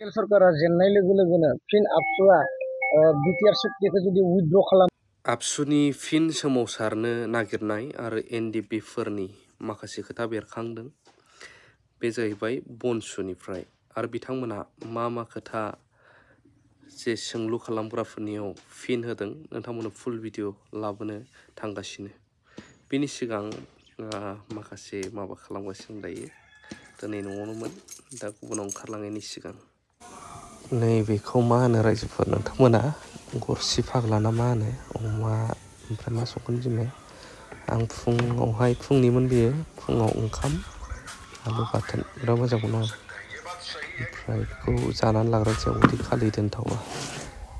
सरकारा जेननाय लोगो लोगोनो फिन आबसुआ बिटिआर सुक्तिखौ जुदि उइथड्र खालाम आबसुनि फिन सोमावसारनो नागिरनाय आरो एनडिपिफोरनि माखासे खोथा बेरखांदों। बे जाहैबाय बनसुनिफ्राय आरो बिथांमोना मा खोथा जे सोंलु खालामग्राफोरनियाव फिन होदों नोंथांमोननो फुल भिडिअ लाबोनो थांगासिनो। बिनि सिगां माखासे माबा खालामगासिनो दायो। दिनै न'आवनोमोन, दा गुबुनाव ओंखारलांनायनि सिगां नैबेखौ मा होनो रायजोफोर नोंथांमोना गरसि फाग्ला ना मा होनो अमा ओमफ्राय मा संगोन जोङो। आं फुङावहाय फुंनिमोन बेयो, फुङाव ओंखाम आलु बाथोन बिराद मोजां मोनो आं। ओमफ्राय बेखौ जानानै लाग्रासै उदै खालि दोनथावा।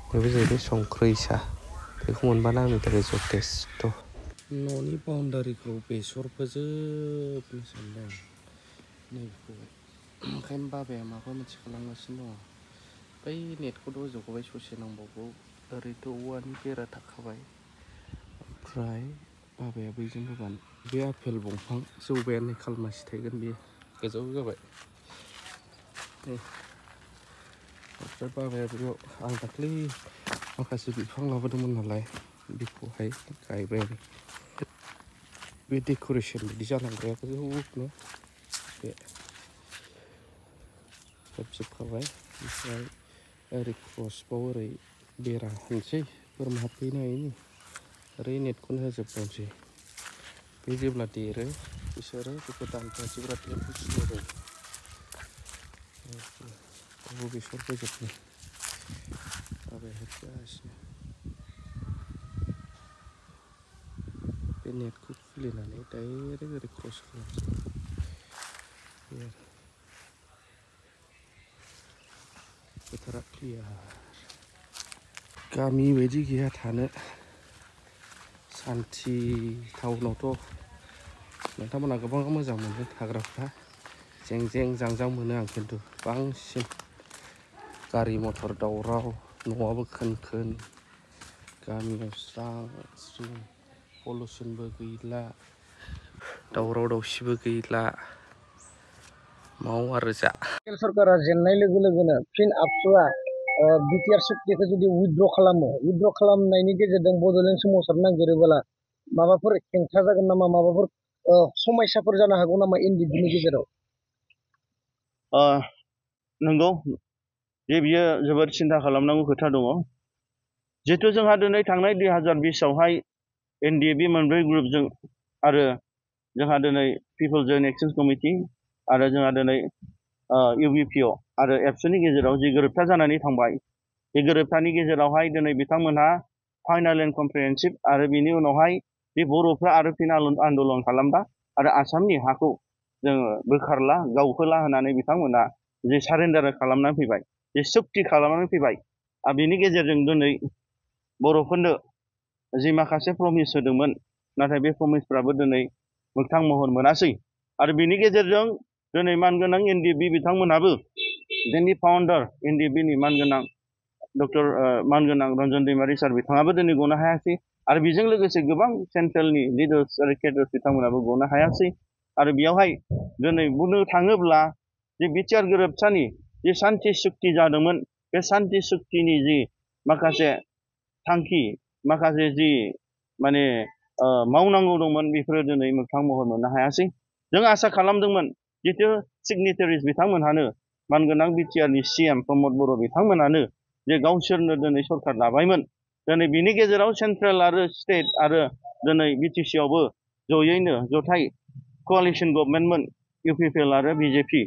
बेबो जाहैबाय संख्रै साहा, बेखौ मोनबानो आंनि थाखाय जथेस्थ'। न'नि बाउन्डारिखौ बेसर फोजोबनो सानदों नैबेखौ, ओंखायनो बाबाया माबा मोनसे खालामगासिनो दङ। बै नेटखौथ' होजोबखाबाय, ससे नांबावगौ। ओरैथ' औवानि बेरा थाखाबाय, ओमफ्राय बाबाया बैजों होगोन। बे आफेल दंफां जौबायानो, नै खालमासि थायगोन बेयो, गोजौ जाबाय। ओमफ्राय बाबाया बेयाव आं दाख्लै माखासे बिफां लाबोदोंमोन नालाय, बेखौहाय गायबाय आरो। बे डेक'रेसन बिदि जालांग्राया गोजौनो बे जोबखाबाय। ओमफ्राय ओरै क्रसबाव ओरै बेरा होनोसै, बोरमा हाबफैनो हायैनि। ओरै नेटखौनो होजोबबावनोसै। बे जेब्ला देरो बिसोरो बेखौ दानफायनोसै, बिराद एम्फौ सुयो जायो। बेसर फोजोबनो बाबाया हेबगासिनो। बे नेटखौ खुलिनानै डाइरेक्ट ओरै क्रस खालामसै। बे आरो फोथारा क्लियार। गामि बायदि गैया थानो, सान्थि। टाउनावथ' नोंथांमोना गोबां मोजां मोनो थाग्राफ्रा, जें जें जांजां मोनो आं खिन्थु बांसिन। गारि मथर दावराव, न'आबो खोन खोन, गामियाव स्रां स्रिं, पलुसनबो गैला, दावराव दावसिबो गैला। माव आरो जा। सरकारा जेननाय लोगो लोगोनो फिन आबसुआ बिटिआर सुक्तिखौ जुदि उइथड्र खालामो, उइथड्र खालामनायनि गेजेरजों बड'लेण्ड सोमावसारनो नागिरोब्ला माबाफोर हेंथा जागोन नामा, माबाफोर समस्याफोर जानो हागौ नामा एनडिपिनि गेजेराव? नंगौ जे बियो जोबोद सिन्था खालामनांगौ खोथा दङ। जिहेतु जोंहा दिनै थांनाय 2020आवहाय एनडिएबि मोनब्रै ग्रुपजों आरो जोंहा दिनै पिपल जयेन्ट एक्शन कमिटि आरो जोंहा दिनै इउबिपिअ आरो एबसुनि गेजेराव जि गोरोबथा जानानै थांबाय, बे गोरोबथानि गेजेरावहाय दिनै बिथांमोनहा फाइनाल एन्ड कमप्रिहेन्सिभ आरो बिनि उनावहाय बे बर'फ्रा आरो फिन आन्दलन खालामबा आरो आसामनि हाखौ जोङो बोखारला गावहोला होननानै बिथांमोना जे सारेन्डार खालामनानै फैबाय, जे सुक्ति खालामनानै फैबाय। आरो बिनि गेजेरजों दिनै बर'फोरनो जि माखासे प्रमिस होदोंमोन, नाथाय बे प्रमिसफ्राबो दिनै मोगथां महर मोनासै। आरो बिनि गेजेरजों दिनै मानगोनां एनडिएबि बिथांमोनहाबो जोंनि फाउन्डार एनडिएबिनि मानगोनां डक्टर मानगोनां रन्जन दैमारि सार बिथाङाबो दिनै गनो हायासै। आरो बेजों लोगोसे गोबां सेन्ट्रेलनि लिडार्स आरो केडार्स बिथांमोनाबो गनो हायासै। आरो बेयावहाय दिनै बुंनो थाङोब्ला जे बिटिआर गोरोबथानि जे सान्थि सुक्ति जादोंमोन, बे सान्थि सुक्तिनि जि माखासे थांखि, माखासे जि माने मावनांगौ दंमोन, बेफोरो दिनै मोगथां महर मोननो हायासै। जों आसा खालामदोंमोन जितु सिगनेटारिस बिथांमोनहानो, मानगोनां बिटिआरनि सिएम प्रमद बर' बिथांमोनानो जे गावसोरनो दिनै सरकार दाबायमोन। दिनै बिनि गेजेराव सेन्ट्रेल आरो स्टेट आरो दिनै बिटिसिआवबो जयैनो जथाय क'आलिसन गभर्नमेन्टमोन, इउपिपिएल आरो बिजेपि।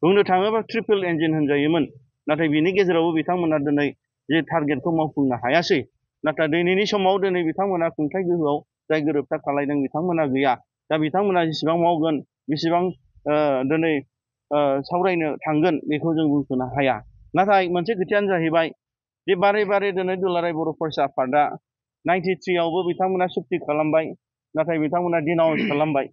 बुंनो थाङोबा ट्रिपल इन्जिन होनजायोमोन। नाथाय बिनि गेजेरावबो बिथांमोना दिनै जे टारगेटखौ मावफुंनो हायासै। नाथाय दिनैनि समाव दिनै बिथांमोना खुंथाय गोहोआव जाय गोरोबथा खालायदों बिथांमोना गैया। दा बिथांमोना जेसेबां मावगोन, बेसेबां दिनै सावरायनो थांगोन, बेखौ जों बुंथ'नो हाया। नाथाय मोनसे खोथायानो जाहैबाय जे बारे बारे दिनै दुलाराय बर' फरायसा आफादा 93आवबो बिथांमोना सुक्ति खालामबाय, नाथाय बिथांमोना डिनाउन्स खालामबाय।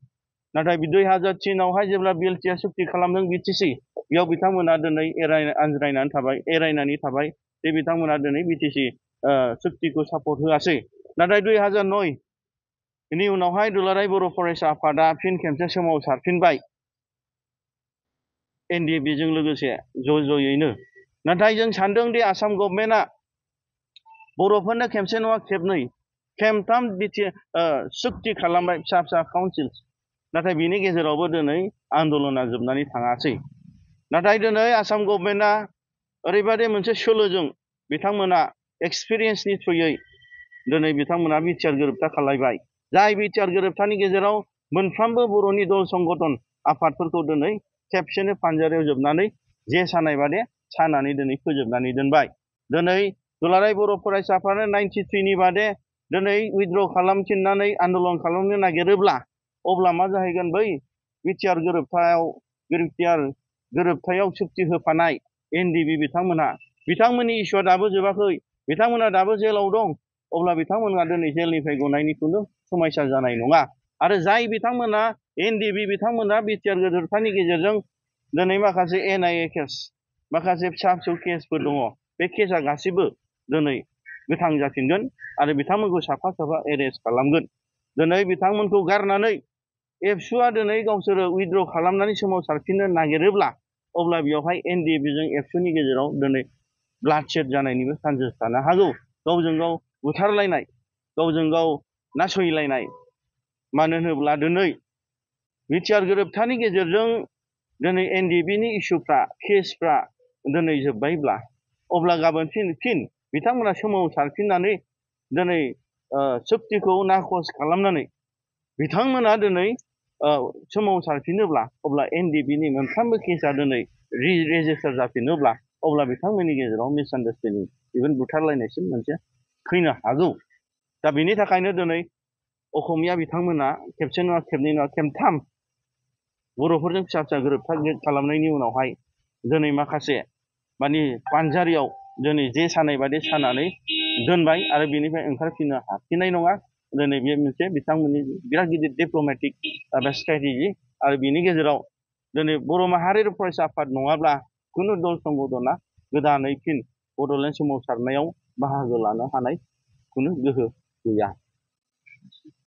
नाथाय 2003आवहाय जेब्ला बिएलटिआ सुक्ति खालामदों बिटिसि, बेयाव बिथांमोना दिनै एरायनानै थाबाय जे बिथांमोना दिनै बिटिसि सुक्तिखौ सापर्ट होआसै। नाथाय 2009नि उनावहाय दुलाराय बर' फरायसा आफादा फिन खेबसे सोमावसारफिनबाय एनडिएबिजों लोगोसे ज'यैनो। नाथाय जों सानदों दि आसाम गभर्नमेन्टआ बर'फोरनो खेबसे नङा खेबनै खेमथाम सुक्ति खालामबाय फिसा फिसा काउन्सिल, नाथाय बिनि गेजेरावबो दिनै आन्दलना जोबनानै थाङासै। नाथाय दिनै आसाम गभर्नमेन्टआ ओरैबायदि मोनसे सोलोजों बिथांमोना एक्सपिरियेन्सनि थ्रुयै दिनै बिथांमोना बिटिआर गोरोबथा खालामबाय। जाय बिटिआर गोरोबथानि गेजेराव मोनफ्रोमबो बर'नि दल संगठन आफादफोरखौ दिनै खेबसेनो फानजारियाव जोबनानै जे सानाय बादे सानानै दिनै फोजोबनानै दोनबाय। दिनै दुलाराय बर' फरायसा आफादआ 93नि बादे दिनै उइथड्र खालामफिननानै आन्दलन खालामनो नागिरोब्ला अब्ला मा जाहैगोन? बै बिटिआर गोरोबथायाव सुक्ति होफानाय एनडिबि बिथांमोननि इस्युआ दाबो जोबाखै, बिथांमोना दाबो जेलाव दं। अब्ला बिथांमोना दिनै जेलनिफ्राय गनायनि खुनु समायसा जानाय नङा। आरो जाय बिथांमोना एनडिबि बिथांमोना बिटिआर गोरोबथानि गेजेरजों दिनै माखासे एनआइए केस, माखासे फिसा फिसौ केसफोर दङ, बे केसा गासिबो दिनै गोथां जाफिनगोन आरो बिथांमोनखौ साफा साफा एरेस्ट खालामगोन। दिनै बिथांमोनखौ गारनानै एबसुआ दिनै गावसोरो उइथड्र खालामनानै सोमावसारफिननो नागिरोब्ला अब्ला बेवहाय एनडिएफबिजों एबसुनि गेजेराव दिनै ब्लाडशेड जानायनिबो चान्सेस थानो हागौ। गावजों गाव बुथारलायनाय, गावजों गाव नासयलायनाय। मानो होनोब्ला दिनै बिटिआर गोरोबथानि गेजेरजों दिनै एनडिएफबिनि इस्युफ्रा केसफ्रा दिनै जोब्बायब्ला अब्ला गाबोन फिन बिथांमोना सोमावसारफिननानै दिनै सुक्तिखौ नाखस खालामनानै बिथांमोना दिनै सोमावसारफिनोब्ला अब्ला एनडिएफबिनि मोनफ्रोमबो केसा दिनै रेजिस्टार जाफिनोब्ला अब्ला बिथांमोननि गेजेराव मिसआन्डारस्टेन्डिं, इभेन बुथारलायनायसिम मोनसे फैनो हागौ। दा बेनि थाखायनो दिनै असमिया बिथांमोना खेबसे नङा खेबनै नङा खेबथाम बर'फोरजों फिसा फिसा गोरोबथा खालामनायनि उनावहाय दिनै माखासे माने फानजारियाव दिनै जे सानाय बादि सानानै दोनबाय आरो बिनिफ्राय ओंखारफिननो हाफिननाय नङा। दिनै बे मोनसे बिथांमोननि बिराद गिदिर डिप्ल'मेटिक स्ट्रेटेजि। आरो बिनि गेजेराव दिनै बर' माहारियारि फरायसा आफाद नङाब्ला खुनु दल संगठना गोदानै फिन बड'लेण्ड सोमावसारनायाव बाहागो लानो हानाय खुनु गोहो गैया।